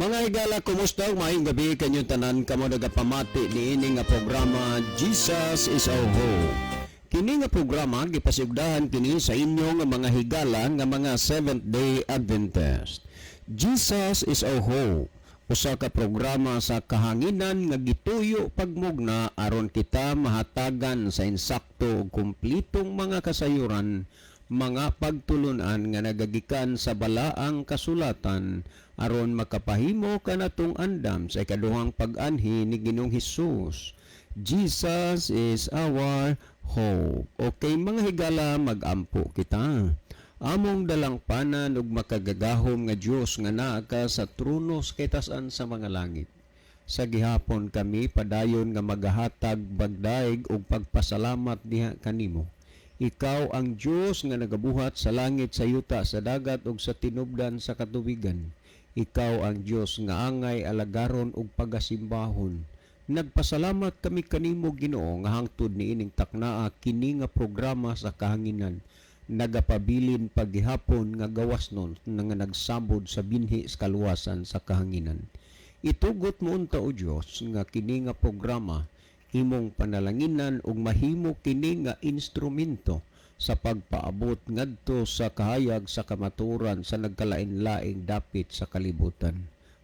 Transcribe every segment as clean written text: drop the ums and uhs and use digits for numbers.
Mga higala, kumusta? Maayong gabi kanyong tanan kamo nagapamati ni ini nga programa Jesus is our Hope. Kini nga programa gipasigdahan kini sa inyo nga mga higala nga mga Seventh-day Adventist. Jesus is our Hope. Usa ka programa sa kahanginan nga gituyo pagmugna aron kita mahatagan sa insakto ug kumplitong mga kasayuran, mga pagtulunan nga nagagikan sa balaang kasulatan aron makapahimo kanatong andam sa ikaduhang pag-anhi ni Ginoong Hesus. Jesus is our hope. Okay mga higala, magampo kita. Among dalangpanan ug makagagahom nga Dios nga naa ka sa trono sa kitasan sa mga langit. Sa gihapon kami padayon nga magahatag bagdaig ug pagpasalamat diha kanimo. Ikaw ang Diyos nga nagabuhat sa langit, sa yuta, sa dagat ug sa tinubdan sa katubigan. Ikaw ang Diyos nga angay alagaron ug pagasimbahon. Nagpasalamat kami kanimo Ginoo nga hangtod niining taknaa kini nga programa sa kahanginan. Nagapabilin paghihapon nga gawasnon nga nagsabod sa binhi sa kaluwasan sa kahanginan. Itugot mo unta o Diyos nga kini nga programa imong panalanginan ug mahimo kini nga instrumento sa pagpaabot ngadto sa kahayag sa kamaturan sa nagkalain-laing dapit sa kalibutan.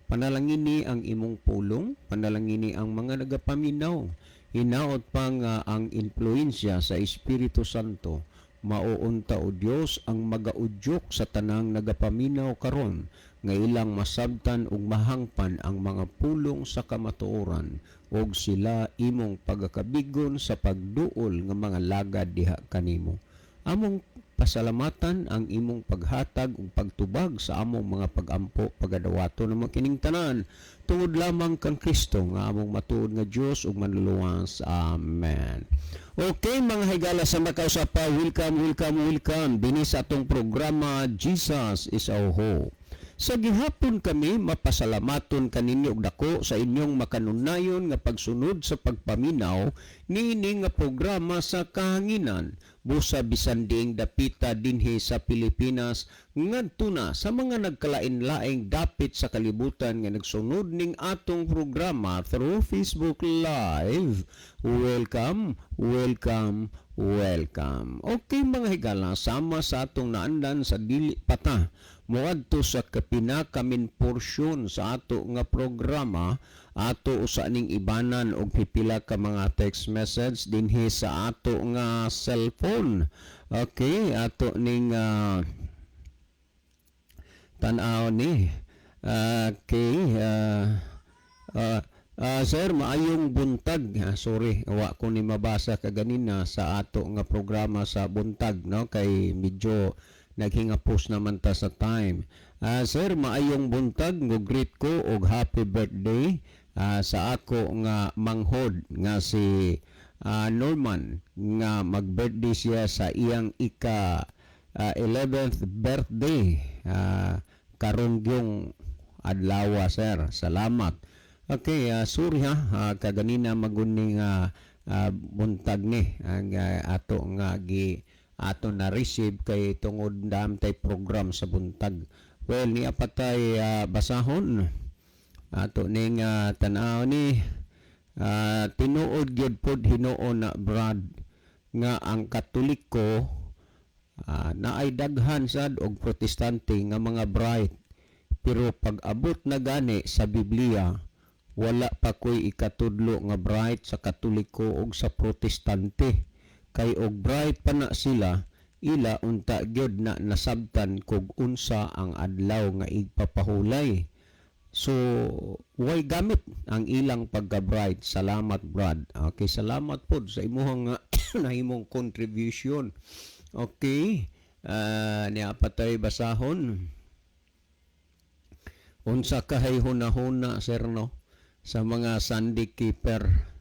Panalangini ang imong pulong, panalangini ang mga nagapaminaw, hinaot pa nga ang impluensya sa Espiritu Santo. Mauunta o Dios ang magaudyok sa tanang nagapaminaw karon nga ilang masabtan ug mahangpan ang mga pulong sa kamatuoran ug sila imong pagakabigon sa pagduol nga mga lagad diha kanimo. Among pasalamatan ang imong paghatag ug pagtubag sa among mga pagampo pagadawato ng mga kining tanan tungod lamang kang Kristo nga among matuod nga Dios ug manluluwas. Amen. Okay mga higala sa makausapa, welcome bini sa atong programa Jesus is our Hope. Sa gihapon kami mapasalamaton kaninyo og dako sa inyong makanunayon nga pagsunod sa pagpaminaw niini nga programa sa kahanginan busa bisan diing dapita dinhi sa Pilipinas ngadto na sa mga nagkalain-laing dapit sa kalibutan nga nagsunod ning atong programa through Facebook Live. Welcome. Okay mga higala, sama sa atong naandan sa dili pata moadto sa kapinakamin porsyon sa ato nga programa, ato usa ning ibanan og pipila ka mga text message dinhi sa ato nga cellphone. Okay, ato ning tan-aw ni. Okay, sir, maayong buntag. Sorry, wa ko ni mabasa kaganina sa ato nga programa sa buntag, no? Kay medyo naghingapos naman ta sa time. Sir, maayong buntag, greet ko og happy birthday sa ako nga manghod nga si Norman nga mag-birthday siya sa iyang 11th birthday karong yung adlaw, sir. Salamat. Okay, sorry ha, kaganina maguning buntag ni ang ato nga ato na receive kay tungod dam tay program sa buntag. Well, ni apatay basahon ato ning tan-aw ni tinuod gyud pod Hinuon na Brad nga ang Katoliko naay daghan sad og Protestante nga mga bright, pero pag-abot na gani sa Biblia wala pa koy ikatudlo nga bright sa Katoliko ug sa Protestante. Kay og bright pa na sila, ila unta gyud na nasabtan kog unsa ang adlaw nga igpapahulay. So way gamit ang ilang pagka-bright. Salamat Brad. Okay, salamat pod sa imong nahimong contribution. Okay, niya patay basahon. Unsa kahay hunahuna sir, no? Sa mga Sunday keeper,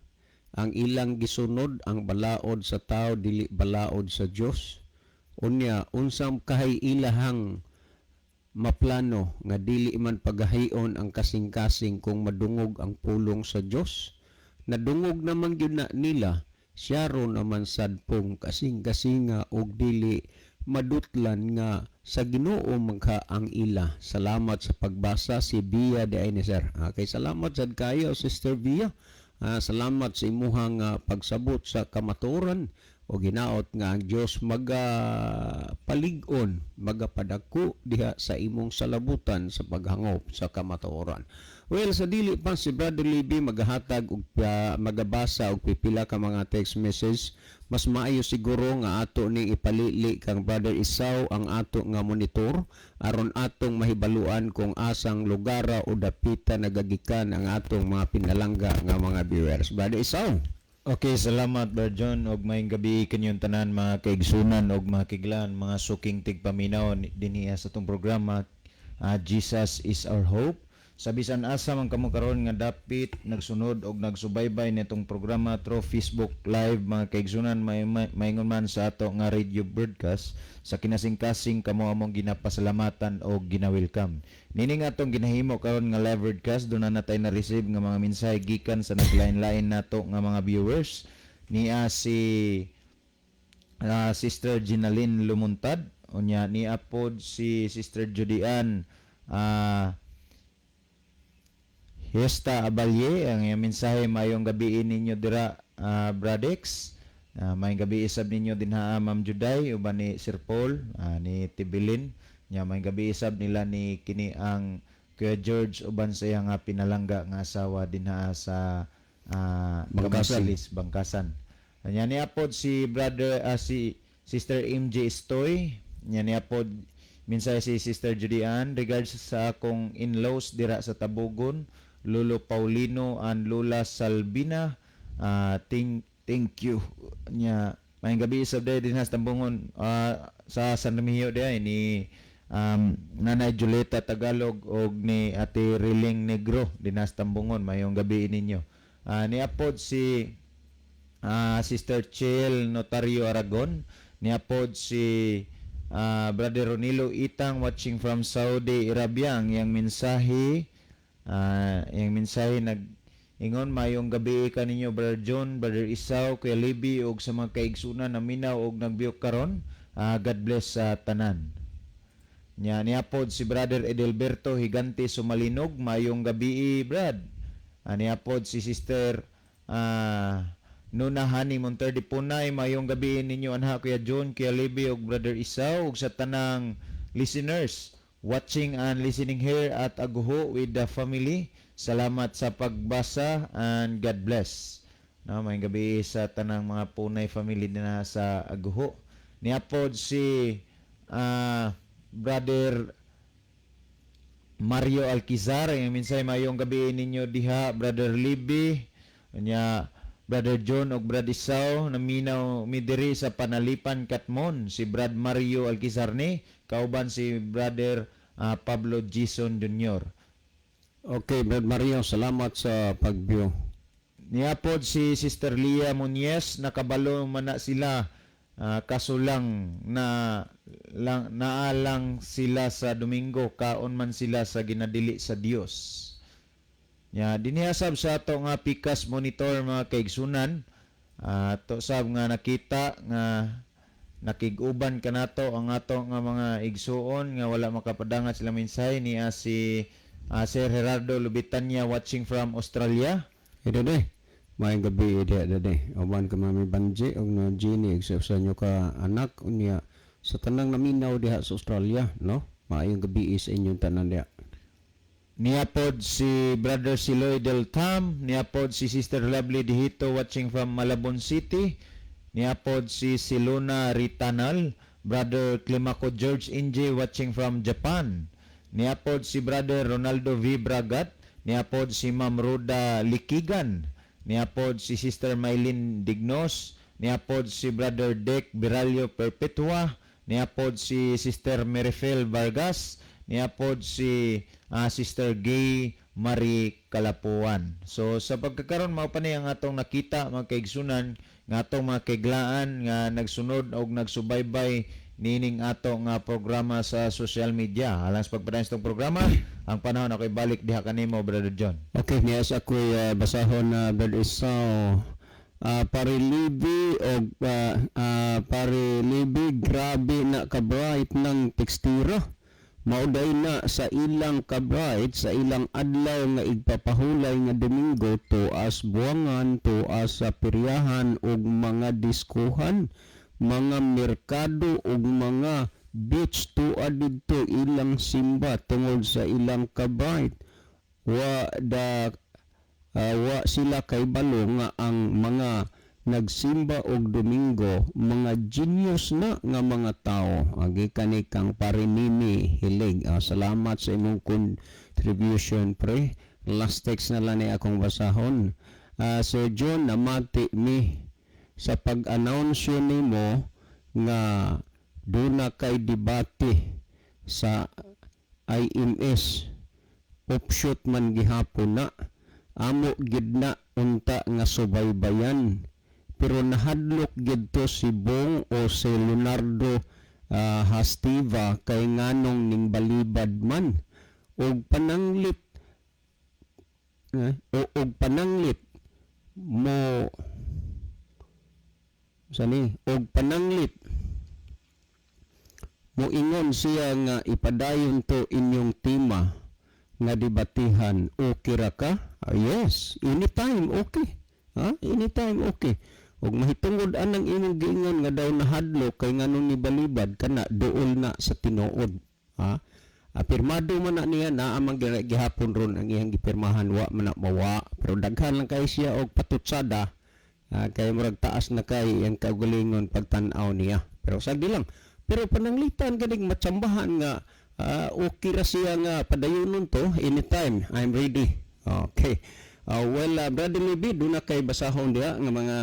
ang ilang gisunod ang balaod sa tao dili balaod sa Dios. Unya unsam kahay ilahang maplano nga dili man pagahion ang kasing-kasing kung madungog ang pulong sa Dios. Nadungog naman gyud na nila, siya ro naman sad pong kasing-kasinga og dili madutlan nga sa Ginoo magka ang ila. Salamat sa pagbasa si Bia de Aineser. Kay salamat sad kayo Sister Bia. Salamat sa imuhang pagsabot sa kamatuoran o ginaot nga ang Dios magapalig-on, magapadako diha sa imong salabutan sa paghangop sa kamatuoran. Well, sa dili pa si Brother Libby magahatag og magabasa og pipila ka mga text message, mas maayo siguro nga ato ning ipalili kang Brother Isaw ang ato nga monitor aron atong mahibaluan kung asang lugara o dapita nagagikan ang atong mga pinalangga nga mga viewers. Brother Isaw. Okay, salamat Brother John og maayong gabi kanyong tanan mga kaigsunan og mga kiglan, mga suking tigpaminaw dinhi sa tong programa Jesus is our hope. Sa bisan asa man kamo karon nga dapit nagsunod og nagsubaybay nitong programa through Facebook Live mga kaigsunan maingon man sa ato nga radio broadcast sa kinasing-kasing kamo among ginapasalamatan og gina-welcome. Nini nga atong ginahimo karon nga live broadcast do na natay na receive nga mga mensahe gikan sa naglain-lain nato nga mga viewers niya si Sister Ginaline Lumuntad unya niya pod si Sister Judian Hesta Abalye, ang mensahe mayong gabi ninyo dira Bradex. Mayong gabi isab ninyo din ha Ma'am Juday uban ni Sir Paul, ni Tibilin. Mayong gabi isab nila ni kini ang Kuya George uban sa iyang pinalangga nga asawa din ha sa Bangkasan. Nya ni apod si brother si Sister MJ Stoy. Nya ni apod mensahe si Sister Judian regards sa akong in-laws dira sa Tabugon. Lolo Paulino and Lola Salbina, thank you nya mayong gabi isab day din sa Tambungon sa San Remigio day ni Nanay Julieta Tagalog og ni Ate Riling Negro din sa Tambungon mayong gabi ninyo. Niapod si Sister Chel Notario Aragon, niapod si Brother Ronilo Itang watching from Saudi Arabia. Ang iyang mensahe yung mensahe nag-ingon mayong gabi kaninyo Brother John, Brother Isaw, Kuya Libby og sa mga kaigsunan na minaw og nagbiyok karon. God bless sa tanan. Niapod si Brother Edelberto Higante Sumalinog, mayong gabi Brad. Niapod si Sister Nuna Hani Monterdi Punay, mayong gabi ninyo anha Kuya John, Kuya Libby og Brother Isaw og sa tanang listeners watching and listening here at Aguho with the family. Salamat sa pagbasa and God bless. May gabi sa tanang mga Punay family na sa Aguho. Niapod si Brother Mario Alquizar, yung minsay mayong gabi ninyo diha Brother Libby, nya Brother John og Brad Isaw naminaw midiri sa Panalipan Katmon si Brad Mario Alquizar ni kauban si Brother Pablo Gison Jr. Okay, Brad Mario, salamat sa pag-view. Niapod si Sister Lia Muñez, nakabalo man na sila kaso lang naalang sila sa Domingo, kaon man sila sa ginadili sa Dios. Dinihasab sa ato nga pikas monitor mga kaigsunan, to sab nga nakita nga nakiguban kanato ang ato nga mga igsuon nga wala makapadangat sila mensahe ni si Sir Gerardo Lubitania watching from Australia. Ito day, mayong gabi day. Awan ka Mami Banji og na Jenny sa inyo ka anak unya sa tanang naminaw diha sa Australia, no? Mayong gabi sa inyong tanan diha. Niapod si Brother Siloy Del Tam, niapod si Sister Lovely Dihito watching from Malabon City, niapod si Siluna Ritanal, Brother Climaco George Inje watching from Japan, niapod si Brother Ronaldo V. Bragat, niapod si Ma'am Roda Likigan, niapod si Sister Maylin Dignos, niapod si Brother Dek Biralio Perpetua, niapod si Sister Merifel Vargas, niapod si Sister Gay Marie Kalapuan. So sa pagkakaroon mao pa ni ang atong nakita mga kaigsunan nga atong mga kaiglaan nga nagsunod og nagsubaybay nining ato nga programa sa social media. Alang sa pagpadayon sa itong programa, ang panahon ako'y balik diha kanimo Brother John. Okay, niyas ako'y basahon na Brother Isaw. Parilibi o parilibi grabe na na ka-bright ng tekstira. Mauday na sa ilang ka-bright sa ilang adlaw nga igpapahulay nga Domingo tuas buwangan, tuas sa peryahan ug mga diskuhan, mga merkado ug mga beach tuad didto ilang simba tungod sa ilang ka-bright. Wa sila kay balo nga ang mga nagsimba og Domingo mga genius na nga mga tao. Agi kani kang parinimi hilig. Salamat sa imong contribution pre. Last text na lang ni akong basahon. Sir John, namati mi sa pag-announce nimo nga duna kay debate sa IMS. Offshoot man gihapon na. Amo gid na unta nga subaybayan. Pero nahadlok gidto si Bong o si Leonardo Hastiva kay nganong ning balibad man og pananglit mo ingon siya nga ipadayon to inyong tema nga debatihan. Okay ra ka? Yes, anytime okay. Anytime okay. Og mahitungod anang imong giingon nga daw nahadlok kay nganong ni balibad kana duol na sa tinuod. Pirmado man na niya na amang gihapon ron ang iyang gipirmahan wa man na mawa, pero daghan lang kay siya og patutsada kay murag taas na kay iyang kaugalingon pagtan-aw niya. Pero sagdi lang. Pero pananglitan ganing matsambahan nga okay ra siya nga padayonon to anytime. I'm ready. Okay. Brother Libby, doon na kay basahon diha nga mga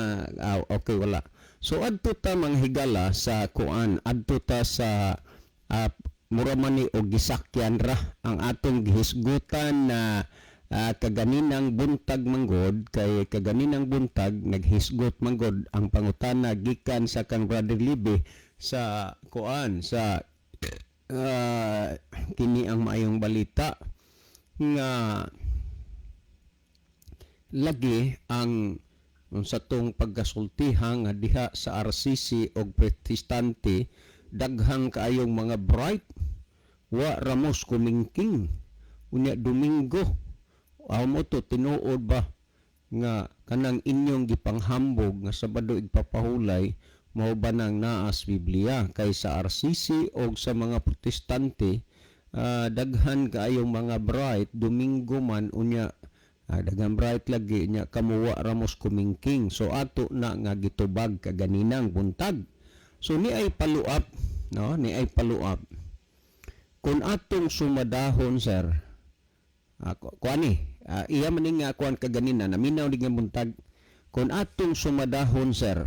okay wala. So adto ta mga higala sa kuan, adto ta sa muramani o gisakyan ra ang atong gihisgutan na kaganinang buntag manggod kay kaganinang buntag naghisgot manggod ang pangutana gikan sa kang Brother Libby sa kuan sa kini ang maayong balita nga lagi ang sa tong pagkasultihan nga diha sa RCC og protestante daghang kaayong mga bright wa ramos kumingking unya Domingo mo to tinuod ba nga kanang inyong gipanghambog nga Sabado igpapahulay mao ba nang naa sa Biblia kay sa RCC og sa mga protestante daghan kaayong mga bright Domingo man unya daghang bright lagi nya kamuwa ramos kumingking. So ato na nga gitubag kaganinang buntag. So ni ay paluap, no? Ni ay paluap. Kung atong sumadahon sir, kuani, iya man nga kuan kaganina naminaw nga buntag. Kung atong sumadahon sir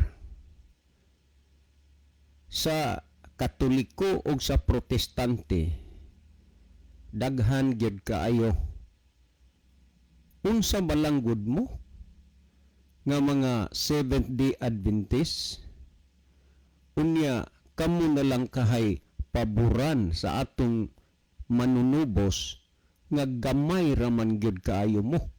sa Katoliko o sa Protestante, daghan gyud kaayo unsa balanggod mo nga mga Seventh-day Adventist unya kamo na lang kahay paboran sa atong manunubos nga gamay raman gyud kaayo mo.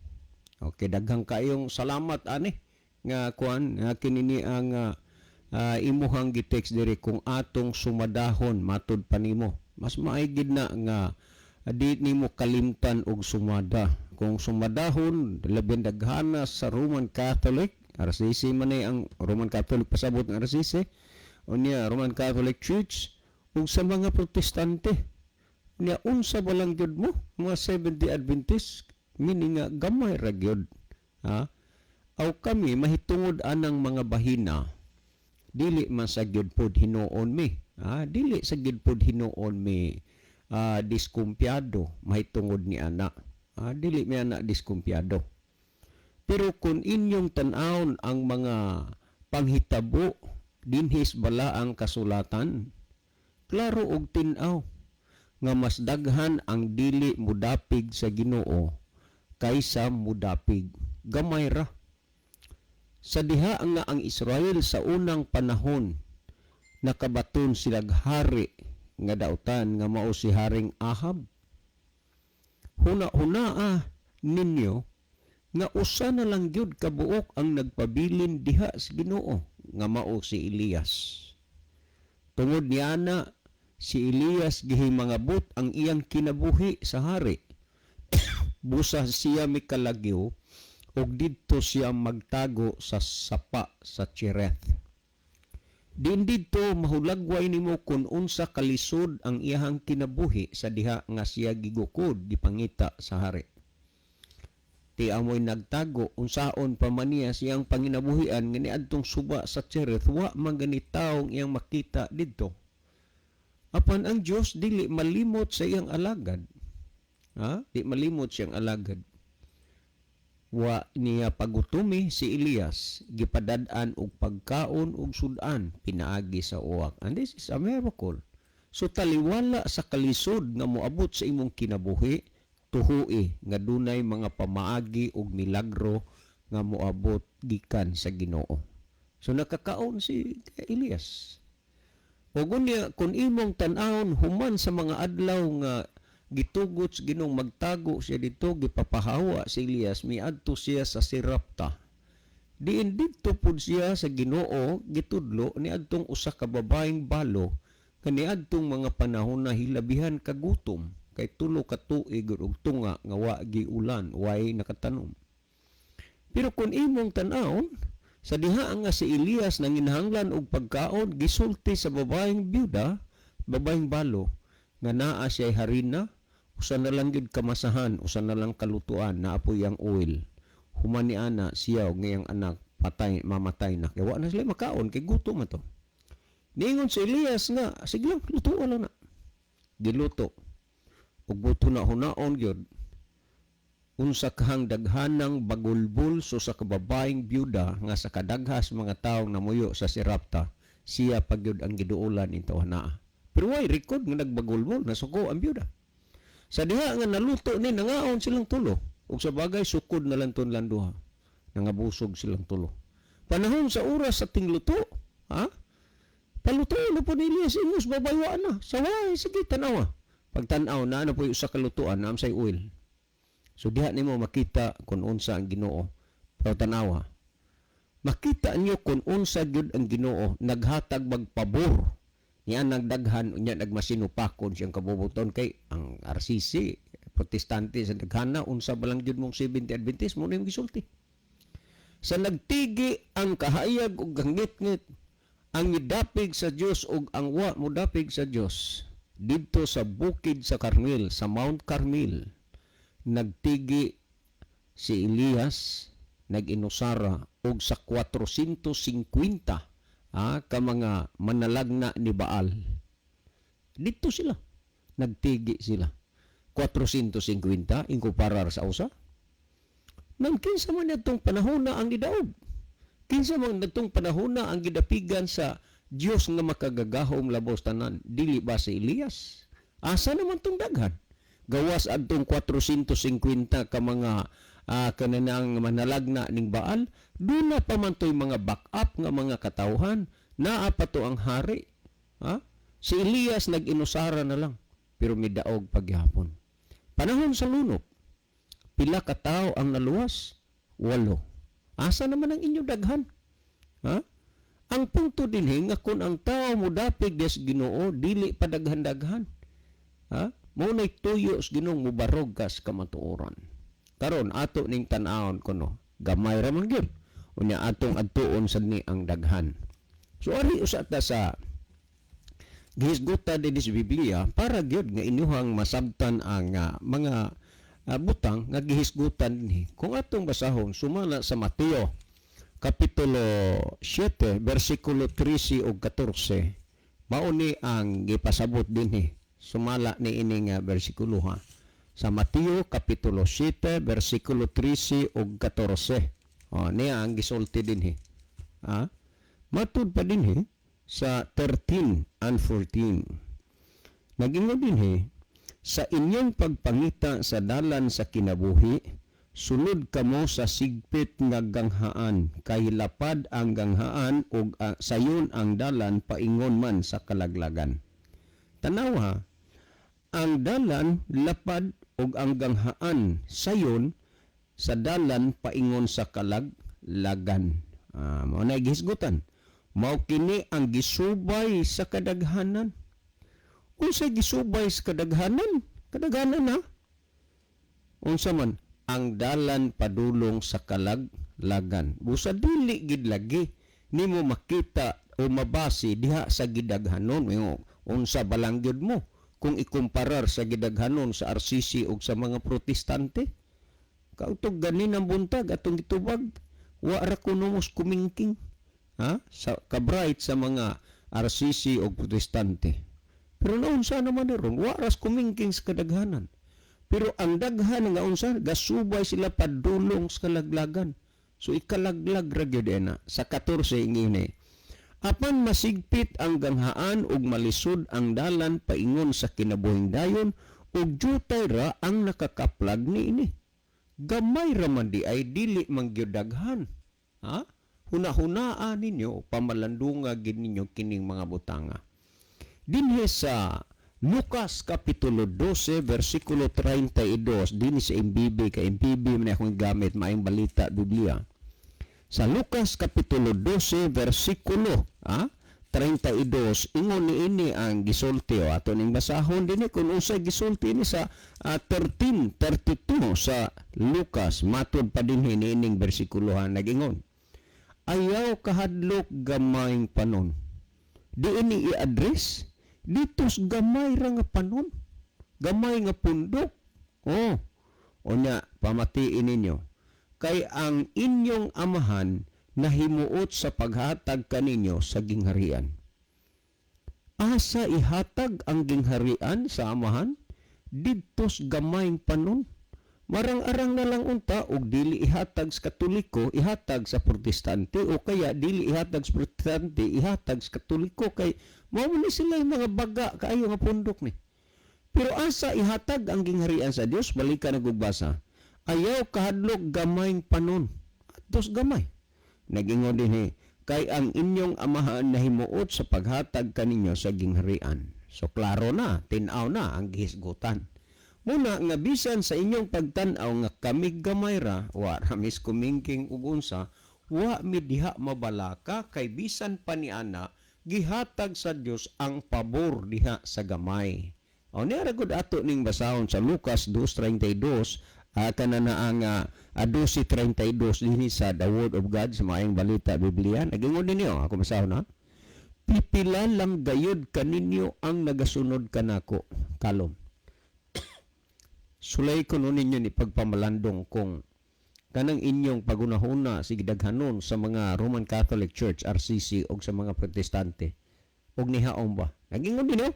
Okay, daghang kaayong salamat ani nga kuan kinini ang imuhang gi-text diri kung atong sumadahon matud pa nimo. Mas maaygid na nga di nimo kalimtan og sumada. Kung sumadahon, labing daghana sa Roman Catholic, RCC man ang Roman Catholic pasabot ng RCC, unya Roman Catholic Church, ug sa mga Protestante. Unya unsa ba lang gyud mo, mga Seventh-day Adventist, meaning nga gamay ra gyud. Aw kami mahitungod anang mga bahina, dili man sa gyud pod hinuon mi. Dili sa gyud pod hinuon mi diskumpyado mahitungod ni anak. Dili may anak diskumpyado. Pero kung inyong tan-awon ang mga panghitabo dinhis bala ang kasulatan, klaro og tin-aw nga mas daghan ang dili mudapig sa Ginoo kaysa mudapig gamay ra. Sa diha nga ang Israel sa unang panahon nakabaton silang hari nga dautan nga mao si Haring Ahab. Huna-hunaa ninyo nga usa na lang gyud kabuok ang nagpabilin diha sa Ginoo nga mao si Elias. Tungod niana si Elias gihimangabot ang iyang kinabuhi sa hari. Busa siya mikalagyo ug didto siya magtago sa sapa sa Chereth. Din didto mahulagway nimo kung unsa kalisod ang iyang kinabuhi sa diha nga siya gigukod gipangita sa hari. Ti amoy nagtago unsaon pa man niya siyang panginabuhian nga niadtong suba sa Chereth, wa man gani taong iyang makita didto. Apan ang Dios dili malimot sa iyang alagad. Di malimot siyang alagad. Wa niya pagutumi si Elias, gipadad-an og pagkaon ug sudan pinaagi sa uwak. And this is a miracle. So taliwala sa kalisod nga moabot sa imong kinabuhi, tuhui nga dunay mga pamaagi ug milagro nga moabot gikan sa Ginoo. So nakakaon si Elias. Ug unya kun imong tan-awon human sa mga adlaw nga gitugot sa Ginong magtago siya dito, gipapahawa si Elias, miadto siya sa Sirapta. Diin dito pud siya sa Ginoo gitudlo niadtong usa ka babaeng balo kaniadtong mga panahon na hilabihan kagutom kay tulo ka tuig ug tunga nga wa giulan, way nakatanom. Pero kung imong tan-awon, sa diha nga si Elias nanginahanglan og pagkaon, gisulti sa babaeng byuda, babaeng balo, nga naa siya harina, usa na lang gid kamasahan, usa na lang kalutuan, naapoy ang oil. Human ni ana siya ug ngayang anak mamatay na. Kaya wa na sila makaon kay gutom ato. Niingon si Elias nga, sige lang, lutuan lang na. Giluto. Ug buto na hunaon gyud. Unsa kahang daghanang bagulbul so sa kababaeng byuda nga sa kadaghas mga taong namuyo sa Sirapta, siya pagyud ang giduulan into naa. Pero way record nga nagbagulbul, nasuko ang byuda. Sa diha nga naluto ni nangaon silang tulo. Ug sa bagay sukod na lang ton duha. Nangabusog silang tulo. Panahon sa oras sa tingluto, paluto na po ni Elias ingos babaywa na. Saway sige tanawa. Pag tan-aw na ano po usa ka lutuan na say oil. So diha nimo makita kung unsa ang Ginoo. Pero tanawa. Makita niyo kung unsa gyud ang Ginoo naghatag magpabor. Niya nagdaghan unya nagmasinupakon siyang kabubuton kay ang RCC protestante sa daghana unsa balang gyud mong 70 Adventist mo ning gisulti. Sa nagtigi ang kahayag ug gangit-ngit ang midapig sa Dios ug ang wa modapig sa Dios didto sa bukid sa Carmel, sa Mount Carmel, nagtigi si Elias, nag-inusara og sa 450 ka mga manalagna ni Baal. Dito sila. Nagtigi sila. 450 inkumparar sa usa. Nang kinsa man itong panahon na ang gidaog. Kinsa man itong panahon na ang gidapigan sa Dios nga makagagahom labos tanan. Dili ba si Elias? Asa naman tong daghan? Gawas adtong 450 ka mga kananang manalagna ning Baal, doon na pa man to'y mga backup nga mga katawhan, naa pa to ang hari. Si Elias nag-inusara na lang, pero midaog paghapon. Panahon sa lunok, pila ka tao ang naluwas? 8. Asa naman ang inyong daghan? Ang punto dinhi nga kung ang tao mo dapig des Ginoo, dili pa daghan-daghan. Maunay tuyo sa Ginoong mubarog kas kamatuoran. Karon ato ning tan-awon kuno, gamay ra man gyud. Unya atong adtuon sad ni ang daghan. So ari usa ta sa gihisgutan dinhi sa Biblia para gyud nga inyuhang masabtan ang mga butang nga gihisgutan dinhi. Kung atong basahon sumala sa Mateo kapitulo 7 bersikulo 13 ug 14, mao ni ang gipasabot dinhi. Sumala ni ining bersikulo sa Mateo kapitulo 7 bersikulo 13 ug 14. Niya ang gisulti dinhi. Matud pa dinhi sa 13 and 14. Nag-ingon dinhi, sa inyong pagpangita sa dalan sa kinabuhi, sunod kamo sa sigpit nga ganghaan, kay lapad ang ganghaan ug sayon ang dalan paingon man sa kalaglagan. Tanawa, ang dalan lapad ug ang ganghaan sayon sa dalan paingon sa kalaglagan. Mao na gihisgutan. Mao kini ang gisubay sa kadaghanan. Unsay gisubay sa kadaghanan? Kadaghanan ha? Unsa man ang dalan padulong sa kalaglagan. Busa dili gid lagi nimo makita o mabasi diha sa gidaghanon unsa balang gyud mo kung ikumparar sa gidaghanon sa RCC ug sa mga protestante. Kautog ganin ang buntag atong gitubag wa ra kuno mos kumingking ha sa kabright sa mga RCC ug protestante. Pero naunsa naman ron wa ras kumingking sa kadaghanan. Pero ang daghan nga unsa gasubay sila padulong sa kalaglagan. So ikalaglag ra gyud na sa 14 ingini. Apan masigpit ang ganghaan ug malisod ang dalan paingon sa kinabuhing dayon ug jutay ra ang nakakaplag niini. Gamay ra man di ay dili man gyud daghan. Ha? Huna-hunaan ninyo pamalandunga gid ninyo kining mga butanga. Dinhi sa Lucas Kapitulo 12, versikulo 32, din sa MBB, kay MBB man akong gamit, maayong balita, Biblia. Sa Lucas Kapitulo 12, versikulo 32, ingon ni ini ang gisulti, o ato ning basahon din kung usay gisulti ni sa 13:32 sa Lucas, matod pa din ni ining bersikulohan, nag-ingon. Ayaw kahadlok gamayng panon. Di ini i-address, ditos gamay ra nga panon, gamay nga pundok. Onya pamatiin ninyo kay ang inyong amahan nahimuot sa paghatag kaninyo sa gingharian. Asa ihatag ang gingharian sa amahan? Didtos gamayng panon. Marang-arang na lang unta og dili ihatag sa Katoliko, ihatag sa Protestante, o kaya dili ihatag sa Protestante, ihatag sa Katoliko, kay mao ni sila yung mga baga kaayo nga pundok ni. Pero asa ihatag ang gingharian sa Dios? Balikan nagugbasa. Ayaw kahadlok gamayng panon. Atos gamay. Nagingon din kay ang inyong amahan nahimuot sa paghatag kaninyo sa gingharian. So klaro na, tinaw na ang gihisgutan. Muna nga bisan sa inyong pagtan-aw nga kami gamay ra, wa ramis kumingking ug unsa, wa mi diha mabalaka kay bisan pa niana gihatag sa Dios ang pabor diha sa gamay. O niya gud ato ning basahon sa Lucas 2:32, kanana ang 12:32 dinhi sa The Word of God sa maayong balita Biblia. Nagingon ninyo ako basahon na. Pipila lang gayud kaninyo ang nagasunod kanako. Kalom. Sulay ko nun ninyo ni pagpamalandong kung kanang inyong pagunahuna si gidaghanon sa mga Roman Catholic Church, RCC, o sa mga protestante. O nihaon ba? Nagingon din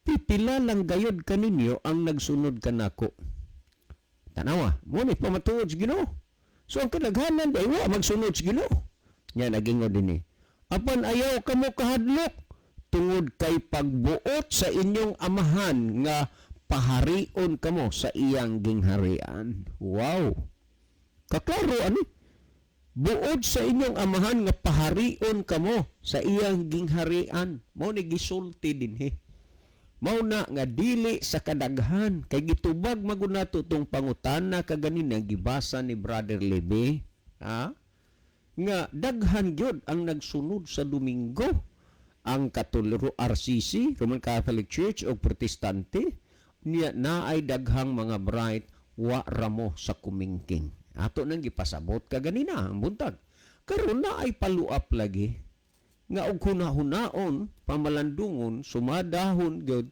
pipila lang gayod kaninyo ang nagsunod kanako. Tanawa, muna pamatuod sa Ginoo. So ang kadaghanan, wa magsunod sa Ginoo. Yan, nagingon din Apan ayaw kamo kahadlok, tungod kay pagbuot sa inyong amahan nga paharion kamo sa iyang gingharian. Wow! Kaklaro, buod sa inyong amahan nga paharion kamo sa iyang gingharian. Mao ni gisulti dinhi. Mao na nga dili sa kadaghan kay gitubag magunato tong pangutana kaganina gibasa ni Brother Lebe, nga daghan gyud ang nagsunod sa Domingo, ang Katoliko RCC, Roman Catholic Church o Protestante. Niya na ay daghang mga bright wa ramo sa kumingking. Ato nang gipasabot kaganina ang buntag. Karon na ay paluap lagi nga og hunahunaon pamalandungon sumadahon gyud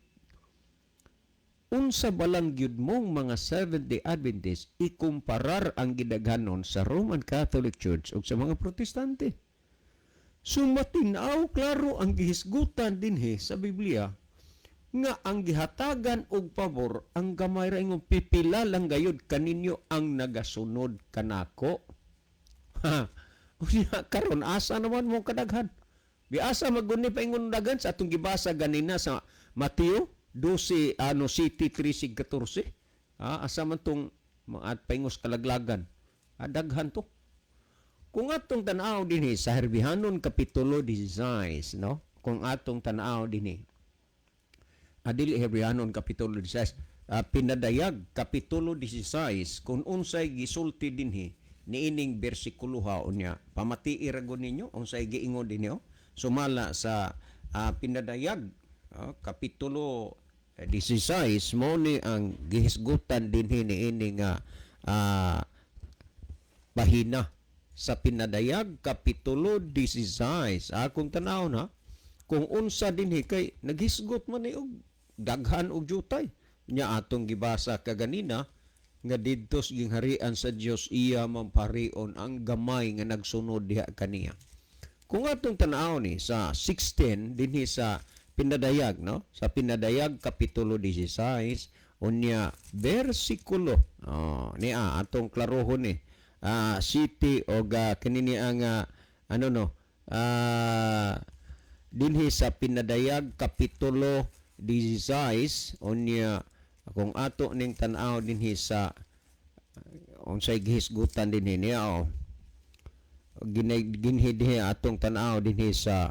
unsa balang gyud mong mga Seventh-day Adventist ikumparar ang gidaghanon sa Roman Catholic Church ug sa mga Protestante. Sumatinaw klaro ang gihisgutan dinhi sa Biblia nga ang gihatagan og pabor ang gamay ra ingong pipila lang gayud kaninyo ang nagasunod kanako. Unya karon asa naman mo kadaghan? Biasa maguni pa ingon dagan sa atong gibasa ganina sa Mateo 12 City 3:14. Asa man tong mga paingos kalaglagan. Daghan to. Kung atong tan-aw dinhi sa Herbihanon Kapitulo 16, no? Kung atong tan-aw dinhi Adili Hebreanon Kapitulo 16, pinadayag Kapitulo 16, kung unsay gisulti dinhi niining bersikulo unya pamati iragon ninyo unsay giingon dinhi sumala sa pinadayag Kapitulo 16 mo ni ang gihisgutan din hiniini nga bahina sa pinadayag kapitulo 16. Akong tanaw na kung unsa dinhi kay naghisgot man ni og daghan og jutay nya atong gibasa kaganina nga didtos gingharian sa Dios iya mamparion ang gamay nga nagsunod diha kaniya. Kung atong tanaw ni sa 16 dinhi sa pinadayag, no? Sa pinadayag kapitulo 16 unya bersikulo. Niya atong klarohon ni city o kanini ang dinhi sa pinadayag kapitulo 16 unya kung ato ning tan-aw dinhi sa unsay gihisgutan dinhi niya ginhi dinhi atong tan-aw dinhi sa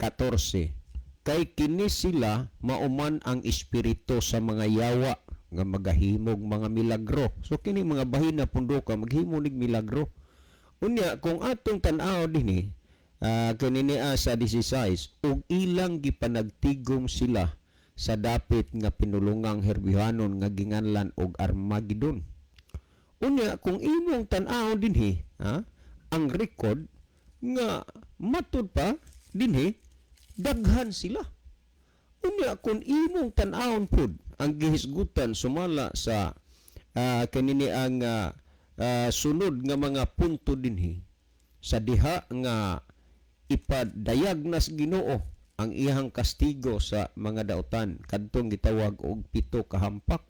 14 kay kini sila mauman ang espiritu sa mga yawa nga magahimog mga milagro. So kini mga bahin na pundo ka maghimo nig milagro. Unya kung atong tan-aw dinhi kanini sa 16 ug ilang gipanagtigom sila sa dapit nga pinulungang herbihanon nga ginganlan og Armageddon. Unya kung imong tan-aw dinhi ang record nga matud pa dinhi daghan sila. Unya kung imong tan-awon pud ang gihisgutan sumala sa kanini ang sunod nga mga punto dinhi sa diha nga ipadayag nas Ginoo ang iyang kastigo sa mga dautan kadtong gitawag og 7 ka hampak.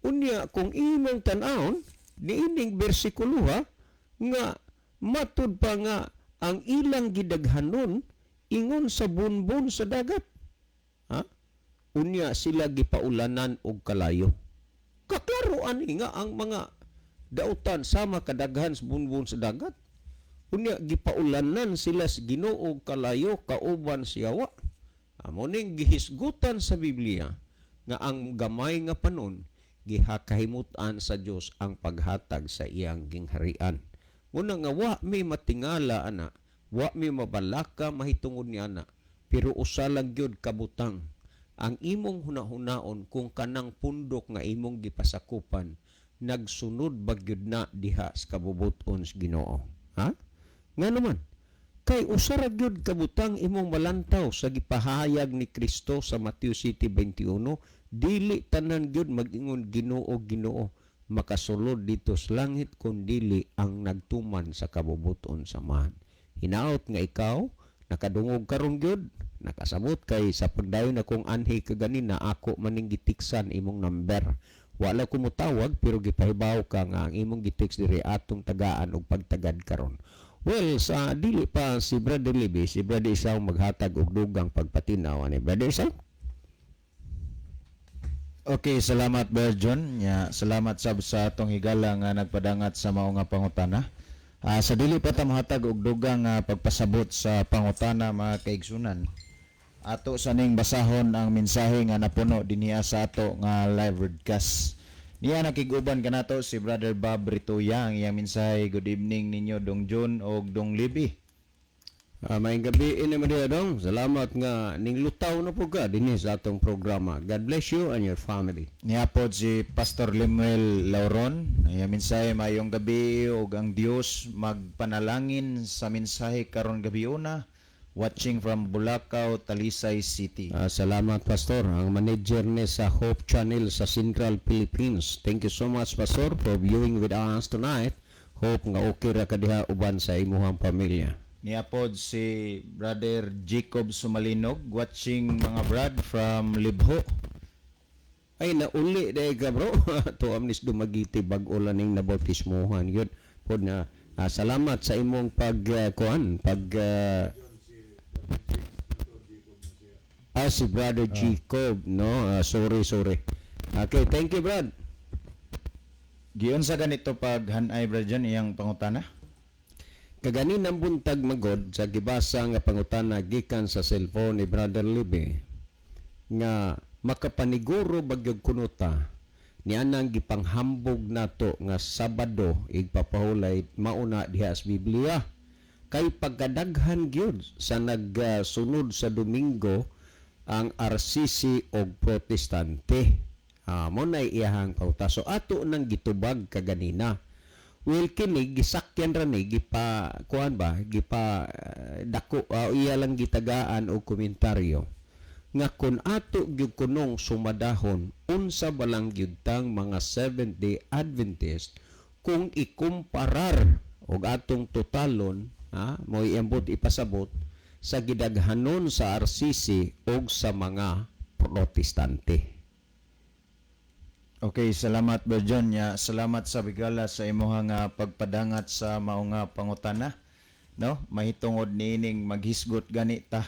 Unya kung imong tan-awon niining bersikulo nga matud pa nga ang ilang gidaghanon ingon sa bunbon sa dagat. Unya sila gipaulanan og kalayo. Kaklaro ani nga ang mga dautan sama kadaghan sa bunbon sa dagat. Unya gipaulanan sila sa Ginoo og kalayo kauban siyawa. Amo ning gihisgutan sa Biblia nga ang gamay nga panon gihakahimutan sa Dios ang paghatag sa iyang gingharian. Muna nga wa may matingala ana, wa may mabalaka mahitungod ni ana, pero usa lang gyud kabutang ang imong hunahunaon kung kanang pundok nga imong gipasakupan nagsunod bagyod na diha sa kabubuton sa Ginoo. Nga naman kay usa ra gyud kabutang imong malantaw sa gipahayag ni Kristo sa Mateo 7:21, dili tanan gyud mag-ingon Ginoo Ginoo makasulod dito sa langit kun dili ang nagtuman sa kabubuton sa man. Hinaot nga ikaw nakadungog karon gyud, nakasabot kay sa pagdayon akong anhi kaganina ako maning gitiksan imong number. Wala ko mutawag pero gipahibaw ka nga ang imong gitext diri atong tagaan og pagtagad karon. Well, sa dili pa si Brother Libby, si Brother Isaw maghatag og dugang pagpatinaw ani Brother Isaw. Okay, salamat Brother John. Salamat sab sa atong higala nga nagpadangat sa mao nga pangutana. Sa dili pa ta mahatag og dugang pagpasabot sa pangutana mga kaigsunan. Ato sa ning basahon ang mensahe nga napuno dinhiya sa ato nga live broadcast. Niya nakiguban kanato si Brother Bob Rituya ang iyang mensahe. Good evening ninyo Dong John og Dong Libby. Maayong gabi ini Maria Dong. Salamat nga ning lutaw na po ka dinhi sa atong programa. God bless you and your family. Niapod si Pastor Lemuel Lauron. Iyang mensahe maayong gabi og ang Dios magpanalangin sa mensahe karon gabi una. Watching from Bulacau, Talisay City. Salamat Pastor. Ang manager ni sa Hope Channel sa Central Philippines. Thank you so much Pastor for viewing with us tonight. Hope nga okay ra ka diha uban sa imuhang pamilya. Niapod si Brother Jacob Sumalinog, watching mga brad from Libho. Ay nauli day ka bro. To amnis dumagiti bag-o laning nabautismohan yun. Pod na salamat sa imong si Brother Jacob, no? Sorry. Okay, thank you, Brad. Giyon sa ganito pag hanay Brad John iyang pangutana. Kaganin ang buntag magod sa gibasa nga pangutana gikan sa cellphone ni Brother Libby nga makapaniguro bagyog kunuta nianang gipanghambog nato nga Sabado igpapahulay mauna diha sa Biblia kay pagkadaghan gyud sa nagsunod sa Domingo ang RCC og Protestante. Mo na iyahang pauta. So ato nang gitubag kaganina. Well, kini gisakyan ra ni gipa kuan ba gipa dako iya lang gitagaan og komentaryo nga kun ato gyud kunong sumadahon unsa balang gyud tang mga Seventh-day Adventist kung ikumparar og atong totalon mo iambot ipasabot sa gidaghanon sa RCC og sa mga Protestante. Okay, salamat Brother John. Salamat sa bigala sa imuhang pagpadangat sa mao nga pangutana. No? Mahitungod niining maghisgot ganita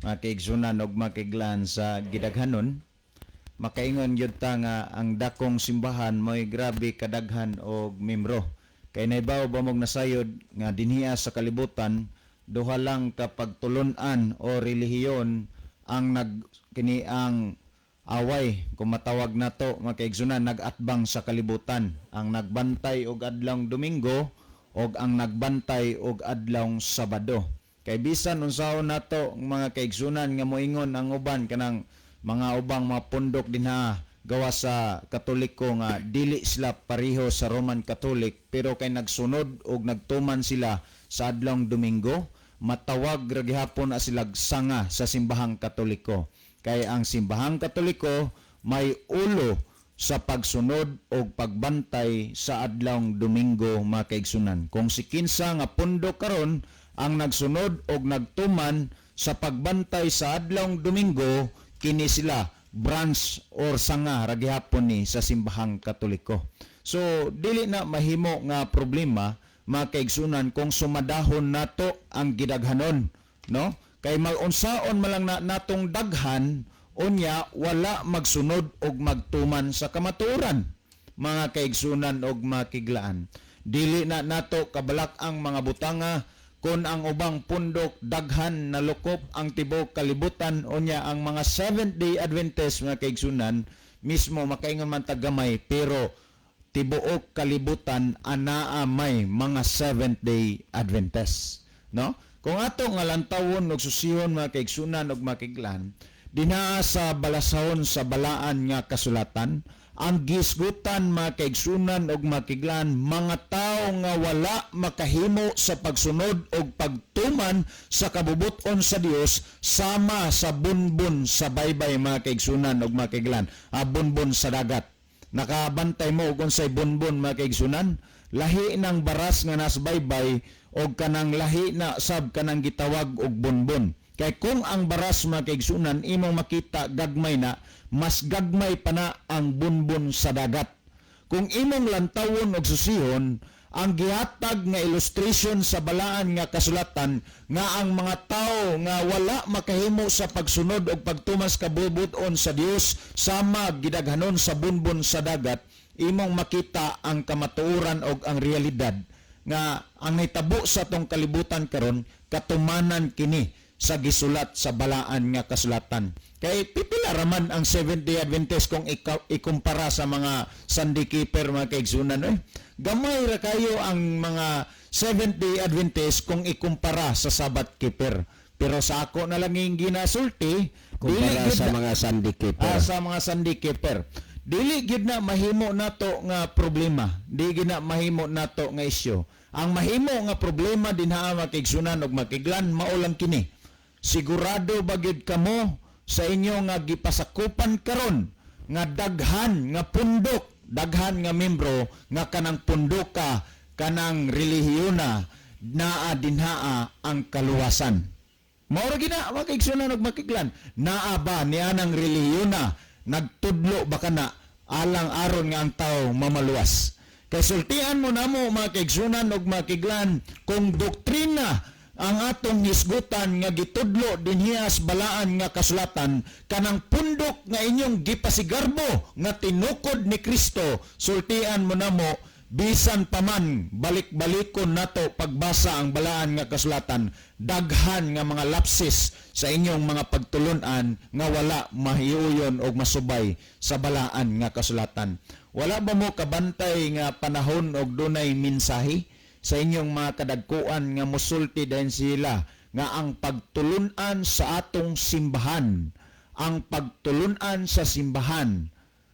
mga kaigsunan og makiglan sa gidaghanon. Makaingon gyud ta nga ang dakong simbahan mo'y grabe kadaghan og membro. Kay naibaw ba mong nasayod nga dinhiya sa kalibutan duha lang ka pagtulon-an o relihiyon ang kini ang away kung matawag nato mga kaigsunan nagatbang sa kalibutan, ang nagbantay og adlawng Domingo og ang nagbantay og adlawng Sabado. Kay bisan unsaon nato mga kaigsunan nga moingon ang uban kanang mga ubang mga pundok dinha gawa sa Katoliko nga dili sila pareho sa Roman Catholic pero kay nagsunod og nagtuman sila sa adlawng Domingo, matawag ra gihapon na sila sanga sa simbahang Katoliko. Kay ang simbahang Katoliko may ulo sa pagsunod o pagbantay sa adlawng Domingo mga kaigsunan. Kung si kinsa nga pundok karon ang nagsunod o nagtuman sa pagbantay sa adlawng Domingo, kini sila branch or sanga ra gihapon ni sa simbahang Katoliko. So dili na mahimo nga problema mga kaigsunan kung sumadahon nato ang gidaghanon, no? Kay mag-unsaon malang natong daghan unya wala magsunod og magtuman sa kamatuoran mga kaigsunan og makiglaan. Dili na nato kabalak ang mga butanga kun ang ubang pundok daghan na lukop ang tibuok kalibutan unya ang mga Seventh-day Adventist mga kaigsunan mismo makaingon man tagamay pero tibuok kalibutan anaa may mga Seventh-day Adventist, no? Kung ato nga lantawon og susihon mga kaigsunan og makiglan, dinaa sa balasahon sa balaan nga kasulatan, ang gisgutan mga kaigsunan og makiglan, mga tao nga wala makahimo sa pagsunod og pagtuman sa kabubuton sa Dios sama sa bunbun sa baybay mga kaigsunan og makiglan, bunbun sa dagat. Nakabantay mo og unsay bunbun mga kaigsunan, lahi ng baras nga nas baybay og kanang lahi na sab kanang gitawag og bunbun. Kay kung ang baras mga kaigsunan imong makita gagmay na, mas gagmay pa na ang bunbun sa dagat. Kung imong lantawon og susihon, ang gihatag nga illustration sa balaan nga kasulatan nga ang mga tao nga wala makahimo sa pagsunod og pagtumas kabubuton sa Dios sama gidaghanon sa bunbun sa dagat, imong makita ang kamatuoran og ang realidad nga ang hitabo sa tong kalibutan karon katumanan kini sa gisulat sa balaan nga kasulatan. Kay pipila raman ang Seventh-day Adventist kung ikumpara sa mga Sunday keeper mga kaigsunan. Gamay ra kayo ang mga Seventh-day Adventist kung ikumpara sa Sabbath keeper. Pero sa ako na lang yung ginasulti Kumpara sa mga Sunday keeper. Sa mga Sunday keeper. Dili gid na mahimo nato nga problema. Dili gid na mahimo nato nga isyu. Ang mahimo nga problema dinha makigsunan og makiglan mao lang kini. Sigurado ba gid kamo sa inyo nga gipasakupan karon nga daghan nga pundok, daghan nga membro nga kanang pundoka, kanang relihiyon naa dinhaa ang kaluwasan. Mao ra gid na makigsunan og makiglan. Naa ba niya nang relihiyon nagtudlo ba kana alang aron nga ang tao mamaluwas. Kay sultian mo namo mga kaigsunan og makiglan kung doktrina ang atong hisgutan nga gitudlo dinhiyas balaan nga kasulatan kanang pundok nga inyong gipasigarbo nga tinukod ni Kristo, sultian mo namo bisan paman balik-balikon nato pagbasa ang balaan nga kasulatan, daghan nga mga lapses sa inyong mga pagtulunan nga wala mahiuyon og masubay sa balaan nga kasulatan. Wala ba mo kabantay nga panahon og dunay mensahe sa inyong mga kadagkuan nga musulti din sila nga ang pagtulunan sa atong simbahan, ang pagtulunan sa simbahan.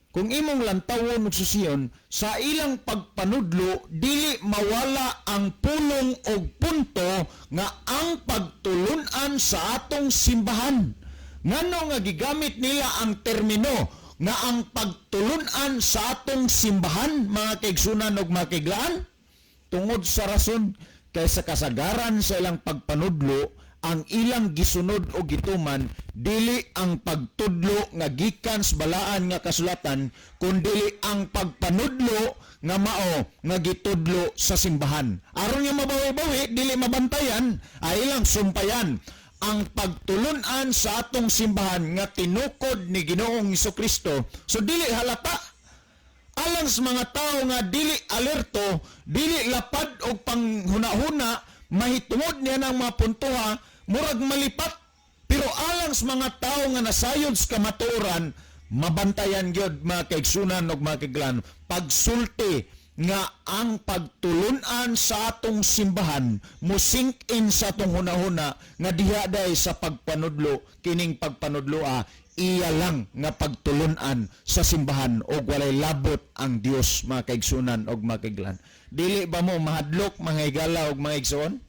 Kung imong lantawon ug susiyon sa ilang pagpanudlo dili mawala ang pulong og punto nga ang pagtulunan sa atong simbahan. Ngano nga gigamit nila ang termino nga ang pagtulunan sa atong simbahan, mga kaigsunan ug mga kaiglaan? Tungod sa rason kay sa kasagaran sa ilang pagpanudlo, ang ilang gisunod o gituman dili ang pagtudlo nga gikan sa balaan nga kasulatan, kundi ang pagpanudlo nga mao nga gitudlo sa simbahan. Aron nga mabawi-bawi, dili mabantayan, ay ilang sumpayan ang pagtulunan sa atong simbahan nga tinukod ni Ginoong Hesukristo. So dili halata alang sa mga tao nga dili alerto, dili lapad og panghuna-huna, mahitungod niya ng mga puntuha, murag malipat. Pero alang sa mga tao nga nasayod sa kamatuoran, mabantayan gyud mga kaigsunan ug mga kaiglan, pagsulti nga ang pagtulunan sa atong simbahan musink in sa atong hunahuna nga diha day sa pagpanudlo, kining pagpanudloa iya lang nga pagtulunan sa simbahan og walay labot ang Dios, mga kaigsunan og mga kaiglan. Dili ba mo mahadlok mga higala og mga igsoon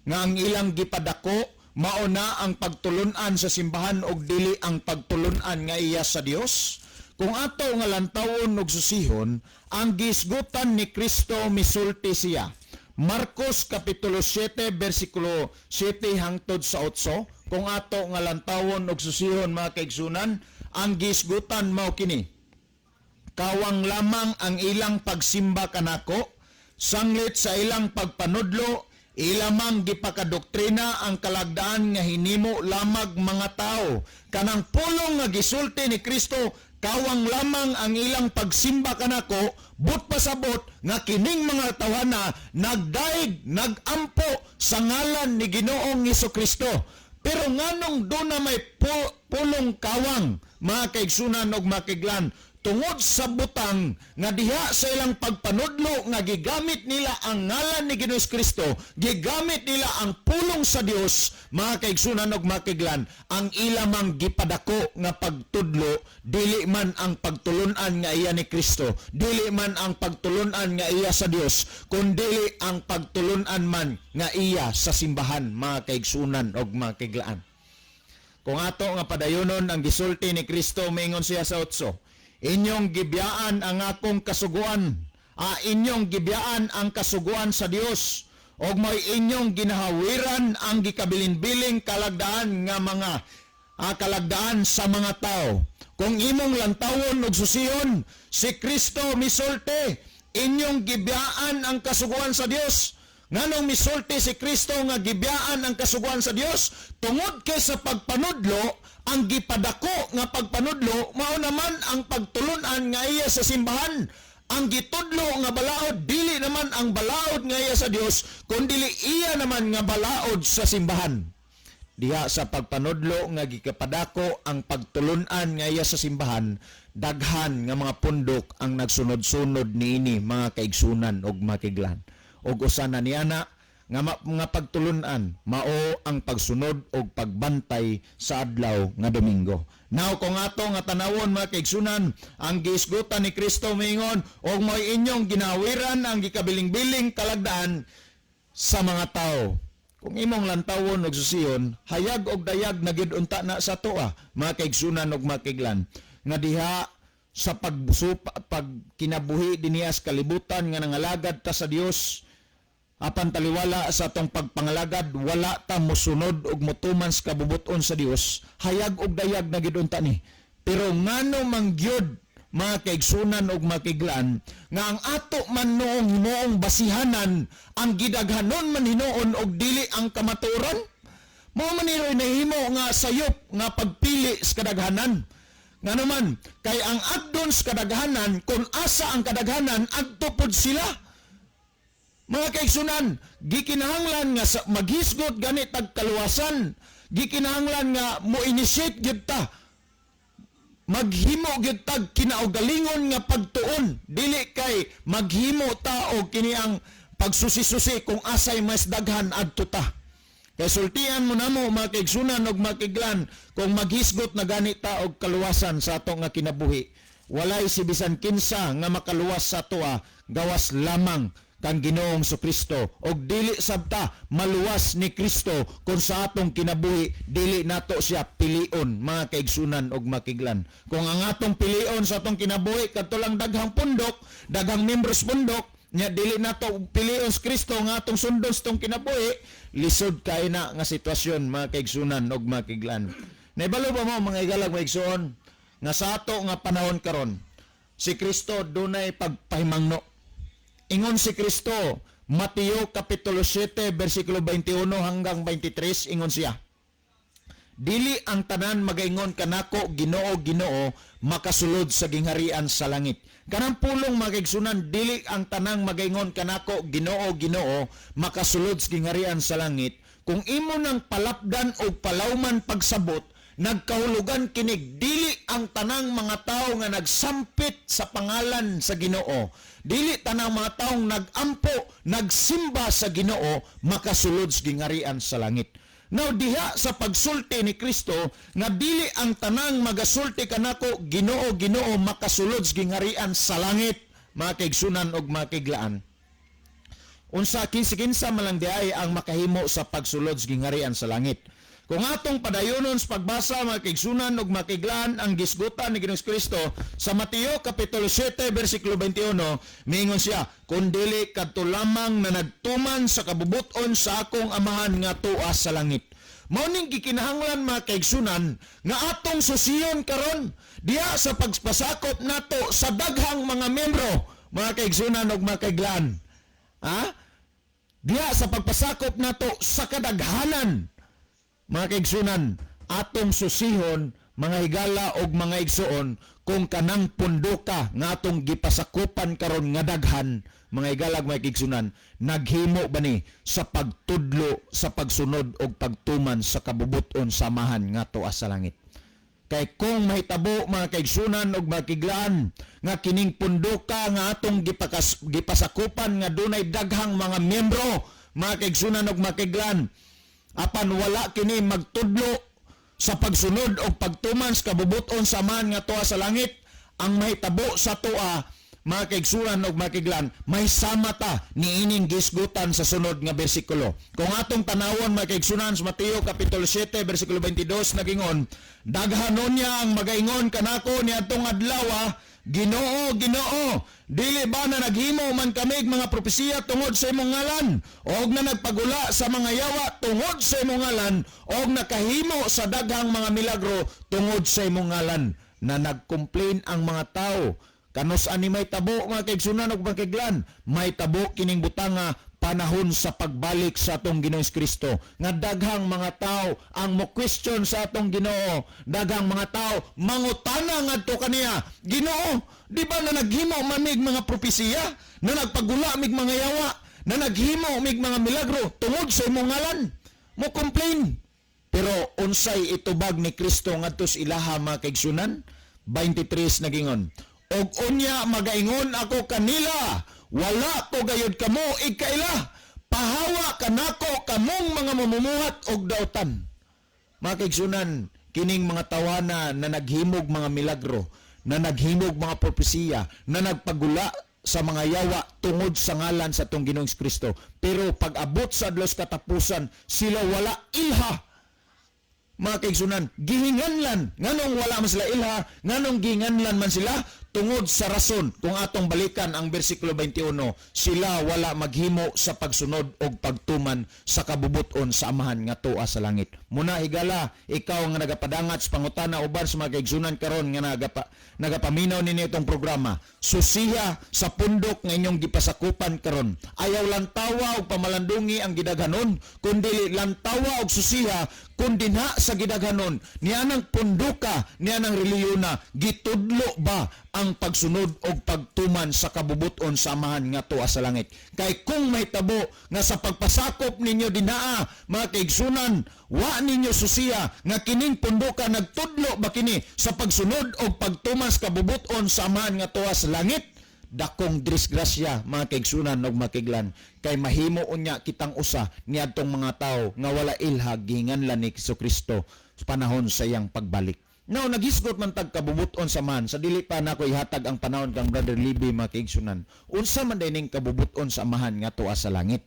nga ang ilang gipadako mao na ang pagtulunan sa simbahan og dili ang pagtulunan nga iya sa Dios? Kung ato nga lantawon og susihon, ang gisgutan ni Kristo misulti siya. Marcos kapitulo 7 bersikulo 7 hangtod sa 8. Kung ato nga lantawon og susihon mga kaigsunan, ang gisgutan mao kini: kawang lamang ang ilang pagsimba kanako, sanglit sa ilang pagpanudlo, ilamang gipakadoktrina ang kalagdaan nga hinimo lamag mga tao. Kanang pulong nga gisulti ni Kristo, kawang lamang ang ilang pagsimba kanako, but pasabot nga kining mga tawhana nagdaig, nagampo sa ngalan ni Ginoong Hesukristo. Pero nganong doon na may pulong kawang, mga kaigsunan og mga kaiglan, tungod sa butang nga diha sa ilang pagpanudlo nga gigamit nila ang ngalan ni Ginoong Kristo, gigamit nila ang pulong sa Dios, mga kaigsunan og mga kaiglan, ang ilamang gipadako nga pagtudlo dili man ang pagtulunan nga iya ni Kristo, dili man ang pagtulunan nga iya sa Dios, kundi ang pagtulunan man nga iya sa simbahan, mga kaigsunan og mga kaiglaan. Kung ato nga padayonon ang gisulti ni Kristo, mingon siya sa 8, inyong gibiyaan ang akong kasuguan, inyong gibiyaan ang kasuguan sa Dios, og may inyong ginahawiran ang gikabilin-biling kalagdaan nga mga kalagdaan sa mga tao. Kung imong lantawon og susiyon, si Kristo misulti, inyong gibiyaan ang kasuguan sa Dios. Nganong misulti si Kristo nga gibiyaan ang kasuguan sa Dios? Tungod kay sa pagpanudlo, ang gipadako nga pagpanudlo mao naman ang pagtulunan nga iya sa simbahan. Ang gitudlo nga balaod dili naman ang balaod nga iya sa Dios, kundi iya naman nga balaod sa simbahan. Diha sa pagpanudlo nga gikapadako ang pagtulunan nga iya sa simbahan, daghan nga mga pundok ang nagsunod-sunod niini, mga kaigsunan og mga kaiglan. Og usa na niana nga pagtulunan mao ang pagsunod og pagbantay sa adlaw nga Domingo. Now kung ato nga tanawon mga kaigsunan, ang giisgutan ni Kristo mingon, og mo'y inyong ginawiran ang gikabiling-biling kalagdaan sa mga tao. Kung imong lantawon og susiyon, hayag og dayag na gid unta na sa toa, mga kaigsunan og mga kaiglan, nga diha sa pagkinabuhi dinhiya sa kalibutan nga nangalagad ta sa Dios, apan taliwala sa atong pagpangalagad, wala ta mosunod og motuman sa kabubuton sa Dios, hayag og dayag na gid unta ni. Pero ngano man gyud mga kaigsunan og mga kaiglaan, nga ang ato man noong hinoong basihanan ang gidaghanon man hinoon og dili ang kamatuoran, mao man niroy nahimo nga sayop nga pagpili sa kadaghanan. Nga naman, kay ang agdon sa kadaghanan, kung asa ang kadaghanan, adto pod sila. Mga kaigsunan, gikinahanglan nga maghisgot ganit tag kaluwasan, gikinahanglan nga mo-initiate gyud ta, maghimo gyud tag kinaugalingon nga pagtuon, dili kay maghimo ta og kini ang pagsusi-susi kung asay mas daghan adto ta. Kay sultian mo namo mga kaigsunan og mga kaiglan kung maghisgot na ganita og kaluwasan sa ato nga kinabuhi. Walay si bisan kinsa nga makaluwas sa atoa gawas lamang kang Ginoong Kristo og dili sabta maluwas ni Kristo kung sa atong kinabuhi dili nato siya pilion mga kaigsunan og makiglan. Kung ang atong pilion sa atong kinabuhi kadto lang daghang pundok, daghang membros pundok, nya dili nato pilion sa Kristo nga atong sundon sa atong kinabuhi, lisod kay na nga sitwasyon mga kaigsunan og makiglan. Naibalo ba mo mga igalag maigsoon nga sa ato nga panahon karon si Kristo dunay pagpahimangno. Ingon si Kristo, Mateo Kapitulo 7, versikulo 21 hanggang 23, ingon siya, dili ang tanan magaingon kanako Ginoo, Ginoo, makasulod sa gingharian sa langit. Kanang pulong magaigsunan, dili ang tanang magaingon kanako Ginoo, Ginoo, makasulod sa gingharian sa langit. Kung imo nang palapdan o palawman pagsabot, nagkahulugan kinig dili ang tanang mga tao nga nagsampit sa pangalan sa Ginoo, dili tanang mga taong nagampo nagsimba sa Ginoo makasulod sa gingharian sa langit. Now diha sa pagsulti ni Kristo nga dili ang tanang magasulti kanako Ginoo, Ginoo makasulod sa gingharian sa langit, mga kaigsunan og mga kaiglaan. Unsa kinsa man lang diay ang makahimo sa pagsulod sa gingharian sa langit. Kung atong padayonon sa pagbasa mga kaigsunan ug makiglan ang gisgutan ni Ginoong Kristo sa Mateo Kapitulo 7 versikulo 21, miingon siya, kung dili kadto lamang na nagtuman sa kabubuton sa akong amahan nga tuwa sa langit. Mao ning gikinahanglan mga kaigsunan nga atong susiyon karon diha sa pagpasakop nato sa daghang mga membro mga kaigsunan ug mga kaiglan. Diha sa pagpasakop nato sa kadaghanan mga kaigsunan, atong susihon, mga higala og mga igsuon, kung kanang pundoka nga atong gipasakupan karon nga daghan, mga higala mga kaigsunan, naghimo ba ni sa pagtudlo, sa pagsunod og pagtuman sa kabubuton samahan nga tuwa sa langit. Kay kung mahitabo mga kaigsunan og mga kiglaan, nga kining pundoka nga atong gipasakupan nga dunay daghang mga miyembro, mga kaigsunan og mga kiglaan, apan wala kini magtudlo sa pagsunod o pagtuman sa kabubuton samahan nga tuwa sa langit, ang mahitabo sa tuwa mga kaigsunan og mga kiglan, may samata ni ining gisgutan sa sunod nga bersikulo. Kung atong tanawon mga kaigsunan sa Mateo Kapitulo 7 versikulo 22 nagingon, daghanon niya ang magaingon kanako niadtong adlaw, Ginoo, Ginoo, dili ba na naghimo man kami mga propesiya tungod sa imong ngalan, og na nagpagula sa mga yawa tungod sa imong ngalan, og nakahimo sa daghang mga milagro tungod sa imong ngalan. Na nagcomplain ang mga tao, kanos ani may tabo mga kaigsunan ug mga kaiglan, may tabo kining butanga panahon sa pagbalik sa atong Ginoong Kristo. Nga daghang mga tao ang mo-question sa atong Ginoo. Daghang mga tao mangutana ngadto kaniya, Ginoo, di ba na naghimo mamig mga propesiya, na nagpagula mig mga yawa, na naghimo mig mga milagro tungod sa imong ngalan? Mo complain. Pero unsay itubag ni Kristo ngadto sa ilaha mga kaigsunan? 23 nagingon, og unya magaingon ako kanila, wala ko gayud kamo ikaila, pahawa kanako kamong mga mamumuhat og dautan. Mga kaigsunan, kining mga tawana na naghimog mga milagro, na naghimog mga propesiya, na nagpagula sa mga yawa tungod sa ngalan sa atong Ginoong Kristo, pero pag abot sa adlaw katapusan, sila wala ilha. Mga kaigsunan, gihinganlan. Nganong wala man sila ilha, nganong gihinganlan man sila tungod sa rason. Kung atong balikan ang bersikulo 21, sila wala maghimo sa pagsunod og pagtuman sa kabubuton sa amahan nga tuwa sa langit. Muna higala, ikaw nga nagapadangat sa pangutana uban sa mga kaigsunan karon nga nagapaminaw ninyo itong programa, susiha sa pundok nga inyong gipasakupan karon. Ayaw lantawa og pamalandungi ang gidaghanon, kundi lantawa og susiha kun dinha sa gidaghanon nianang punduka, nianang reliyona, gitudlo ba ang pagsunod og pagtuman sa kabubuton sa amahan nga tuwa sa langit. Kay kung mahitabo nga sa pagpasakop ninyo dinaa mga kaigsunan, wa ninyo susiya nga kining punduka nagtudlo ba kini sa pagsunod og pagtuman sa kabubuton sa amahan nga tuwa sa langit, dakong disgrasya mga kaigsunan ug makiglan kay mahimo unya kitang usa niadtong mga tawo nga wala ilhag gihinganlan ni Kristo sa panahon sa iyang pagbalik. Now, naghisgot man tag kabubuton sa man, sa dili pa nako ihatag ang panahon kang Brother Libby mga kaigsunan. Unsa man dining kabubuton sa amahan nga tuwa sa langit.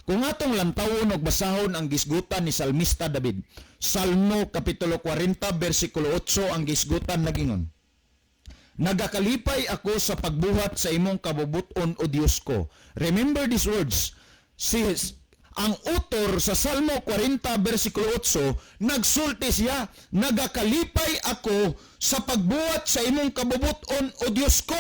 Kung atong lantawon og basahon ang gisgutan ni Salmista David, Salmo Kapitulo 40, versikulo 8 ang gisgutan nagingon. Nagakalipay ako sa pagbuhat sa imong kabubuton o Dios ko. Remember these words. Ang author sa Salmo 40 versikulo 8 nagsulti siya, nagakalipay ako sa pagbuhat sa imong kabubuton o Dios ko.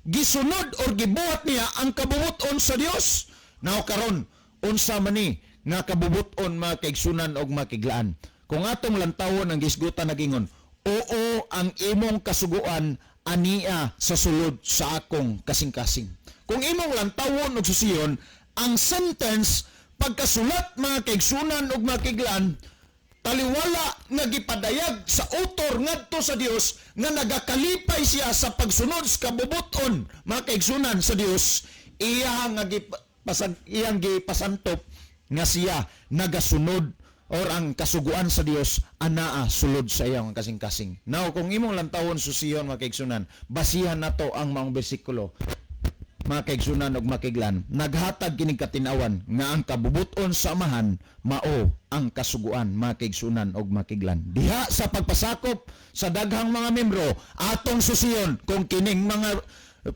Gisunod or gibuhat niya ang kabubuton sa Dios. Now karon unsa man ni nga kabubuton mga kaigsunan og makiglaan. Kung atong lantawon ang gisgutan nagingon, oo ang imong kasuguan ania sa sulod sa akong kasing-kasing. Kung imong lantawon og susiyon, ang sentence pagkasulat mga kaigsunan ug makiglaan, taliwala nga gipadayag sa author ngadto sa Dios nga nagakalipay siya sa pagsunod sa kabubuton mga kaigsunan sa Dios, iyang gipasantop nga siya nagasunod or ang kasuguan sa Dios anaa sulod sa iyang kasing-kasing. Now kung imong lantawon susiyon mga kaigsunan, basihan nato ang maong bersikulo mga kaigsunan ug makiglan, naghatag kining katinawan nga ang kabubuton sa amahan mao ang kasuguan mga kaigsunan ug makiglan. Diha sa pagpasakop sa daghang mga membro atong susiyon kung kining mga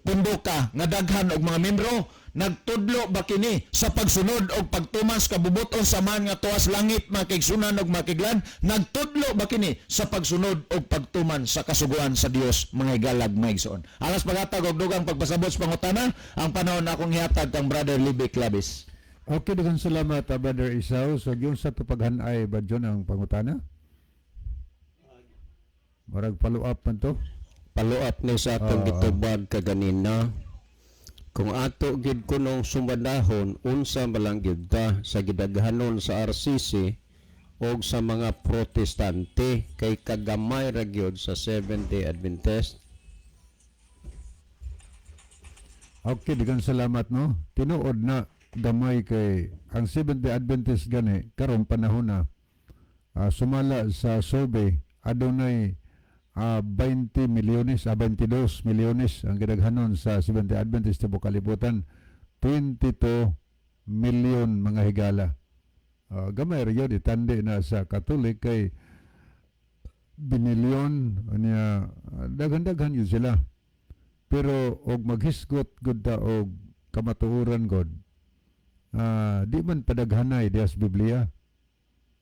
pundoka nga daghan og mga membro nagtudlo ba kini sa pagsunod og pagtuman sa kabubuton sa man nga tuwas langit mga kaigsunan ug makiglan, nagtudlo ba kini sa pagsunod og pagtuman sa kasuguan sa Dios mga higalag mga igsoon. Alas paghatag og dugang pagpasabot sa pangutana ang panahon na akong hihatag kang Brother Libby Clavis. Okay, daghang salamat Brother Isaw. So yung sa tupaghanay ba dyan ang pangutana? Marag follow up man to. Paluap ni sa atong gitubag kaganina. Kung ato gid kunong sumadahon unsa malang gid ta sa gidaghanon sa RCC o sa mga protestante kay kagamay ra gyud sa Seventh-day Adventist. Okay, daghang salamat no. Tinuod na gamay kay ang Seventh-day Adventist gani karon panahon na sumala sa survey adunay 20 milyones, 22 milyones ang gidaghanon sa Seventh-day Adventist sa kalibutan. 22 milyon mga higala. Gamay ra yun, itandi na sa Katolik kay binilyon niya, daghan-daghan yun sila. Pero og maghisgot gud ta og kamatuoran god, di man padaghanay diha sa Biblia.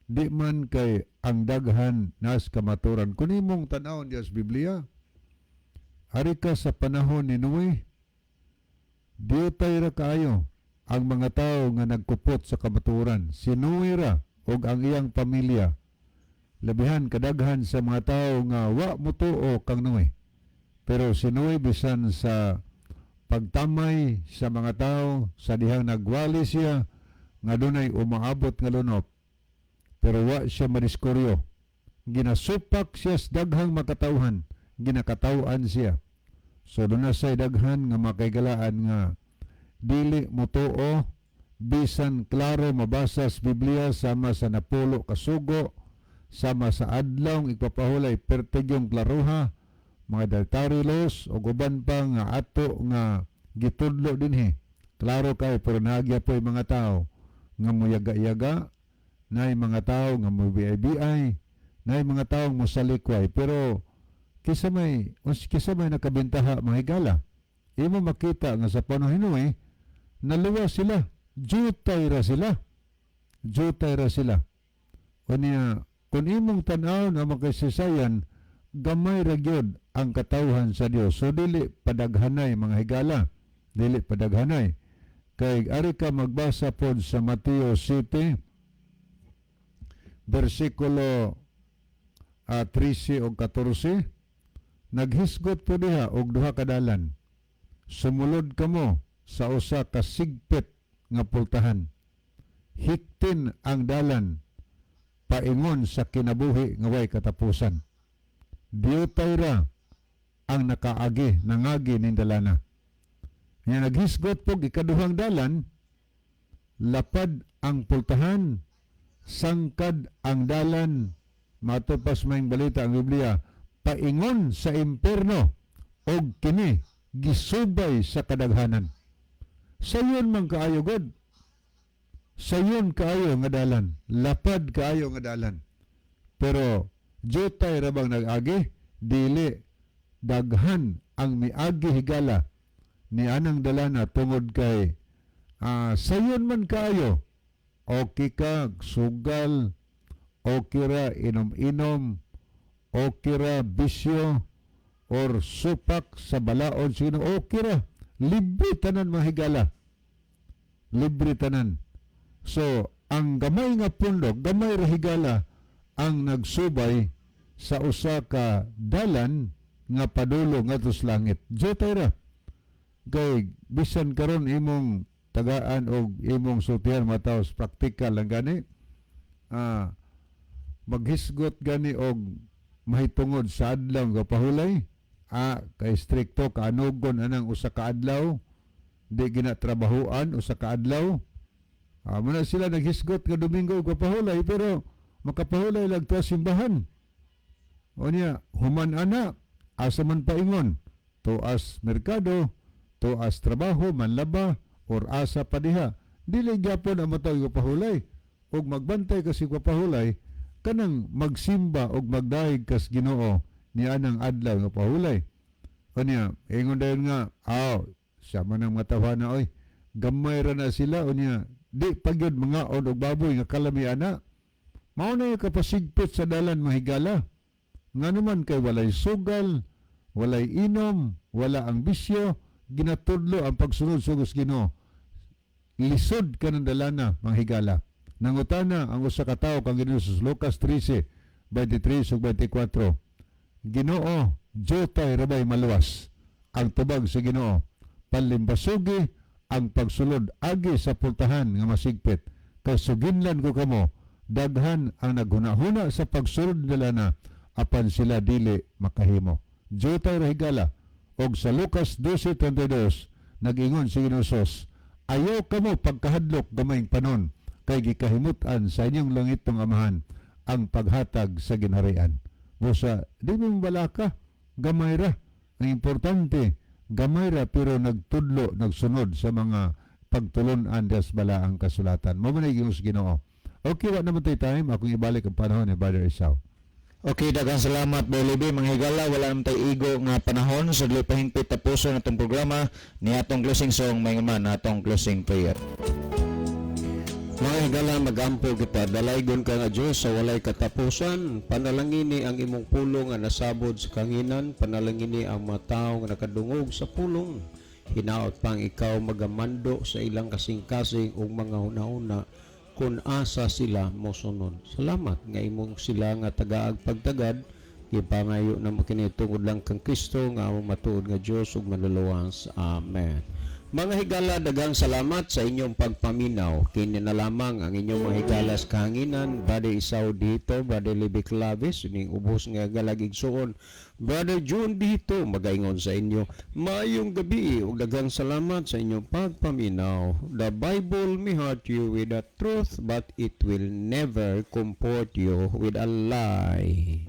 Di man kay ang daghan nas kamaturan. Kung imong tanawon diya sa Biblia, hari ka sa panahon ni Noe, diutay ra kaayo ang mga tao nga nagkupot sa kamaturan. Si Noe ra og ang iyang pamilya. Labihan kadaghan sa mga tao nga wa mutuo kang Noe. Pero si Noe bisan sa pagtamay sa mga tao, sa dihang nagwali siya, nga dunay umaabot nga lunop, pero wa siya madiskoryo. Ginasupak siya sa daghang makatawhan, ginakatawan siya. So doon na sa daghan nga makaigalaan nga dili mutuo, bisan klaro mabasa sa Biblia sama sa napulo kasugo, sama sa adlaw ipapahulay pertigyong klaruha, mga dietary laws o guban pa nga ato nga gitudlo dinhi. Klaro kay pero nagya po mga tao nga muyaga-yaga, nay mga tao nga mubiay-biay, nay mga tao musalikway. Pero kisa may nakabentaha mga higala, imo makita nga sa panahon Noe, naluwas sila, jutay ra sila. O niya, kung imong tanaw na makasisayan, gamay ra gyud ang katawhan sa Dios. So dili padaghanay mga higala, dili padaghanay. Kay ari ka magbasa pod sa Mateo 7 versikulo 13 o 14, naghisgot po diha og duha ka dalan. Sumulod kamo sa usa ka sigpit nga pultahan. Hiktin ang dalan paingon sa kinabuhi nga way katapusan. Diutay ra ang nakaagi, nangagi ning dalana. Nga naghisgot po ikaduhang dalan, lapad ang pultahan, sangkad ang dalan, matupas maing balita ang Biblia, paingon sa impierno, og kini gisubay sa kadaghanan. Sayon man kaayo God. Sayon kaayo nga dalan, lapad kaayo nga dalan. Pero jutay ra bang nag-agi, dili daghan ang miagi higala ni anang dalana tungod kay sayon man kaayo, okay ka sugal, okay ra inom-inom, okay ra bisyo or supak sa balaod sino, okay ra libre tanan mga higala, libre tanan. So ang gamay nga pundok, gamay ra higala ang nagsubay sa usa ka dalan nga padulo ngadto sa langit. Jotay ra kay bisan karon imong tagaan og imong sultihan mataos praktikal lang gani, maghisgot gani og mahitungod sa adlaw nga pahulay, kay strikto kaanugon anang usa ka adlaw, di ginatrabahuan usa ka adlaw. Muna sila naghisgot nga Domingo og pahulay pero makapahulay lang ta simbahan. O niya, human ana, asa man paingon, tuas merkado, tuas trabaho, manlaba, or asa pa diha. Dili gyapon ang matawag nga pahulay. Og magbantay kasi nga pahulay, kanang magsimba og magdahig kas Ginoo ni anang adlaw nga pahulay. O niya, ingon dayon nga, siya man ang matawhan na, oy, gamay ra na sila, o niya, di pagyod mga og baboy nga kalami ana. Mao na yung kapasigpit sa dalan mahigala. Nga naman kay walay sugal, walay inom, wala ang bisyo, ginatudlo ang pagsunod sugos Ginoo. Lisod ka ng dalana, mga higala. Nangutana ang usa ka tawo kang Ginoo sa Lucas 13:23 ug 24. Ginoo, jotay rabay maluwas ang tubag sa Ginoo. Panlimbasugi ang pagsulod agi sa pultahan nga masigpit. Kay suginlan ko kamo, daghan ang naghuna-huna sa pagsulod nila na apan sila dili makahimo. Jotay ra higala. Og sa Lucas 12:32 nag-ingon si Ginoo Sus, ayaw kamo pagkahadlok gamayng panon, kay gikahimutan sa inyong langitong amahan ang paghatag sa ginharian. Busa, di mo balaka, gamay ra. Ang importante, gamay ra pero nagtudlo, nagsunod sa mga pagtulon-an des bala ang kasulatan. Mamanay sa Ginoo. Okay, wa naman tayo time. Akong ibalik ang panahon ni Brother Isaw. Okay, daghang salamat Brother Libby. Mga higala, wala naman tayo igo nga panahon. So, dili pahingpit tapuso na itong programa ni atong closing song, may man atong closing prayer. Mga higala, magampo kita, dalaygon ka nga Diyos sa walay katapusan. Panalangini ang imong pulong nga nasabod sa kanginan, panalangini ang mga tao nga nakadungog sa pulong. Hinaot pang ikaw magamando sa ilang kasing-kasing ug mga una-una kung asa sila mosunod. Salamat nga imong sila nga tagaag pagtagad, ipangayo na makinitungod lang kang Kristo nga among matuod nga Diyos ug manluluwas. Amen. Mga higala, daghang salamat sa inyong pagpaminaw. Kini na lamang ang inyong mga higala sa kahanginan. Brother Isaw dito, Brother Libby Clavis, ning ubos nga galagig suon. Brother June dito, magaingon sa inyo. Maayong gabi, ug daghang salamat sa inyong pagpaminaw. The Bible may hurt you with the truth, but it will never comport you with a lie.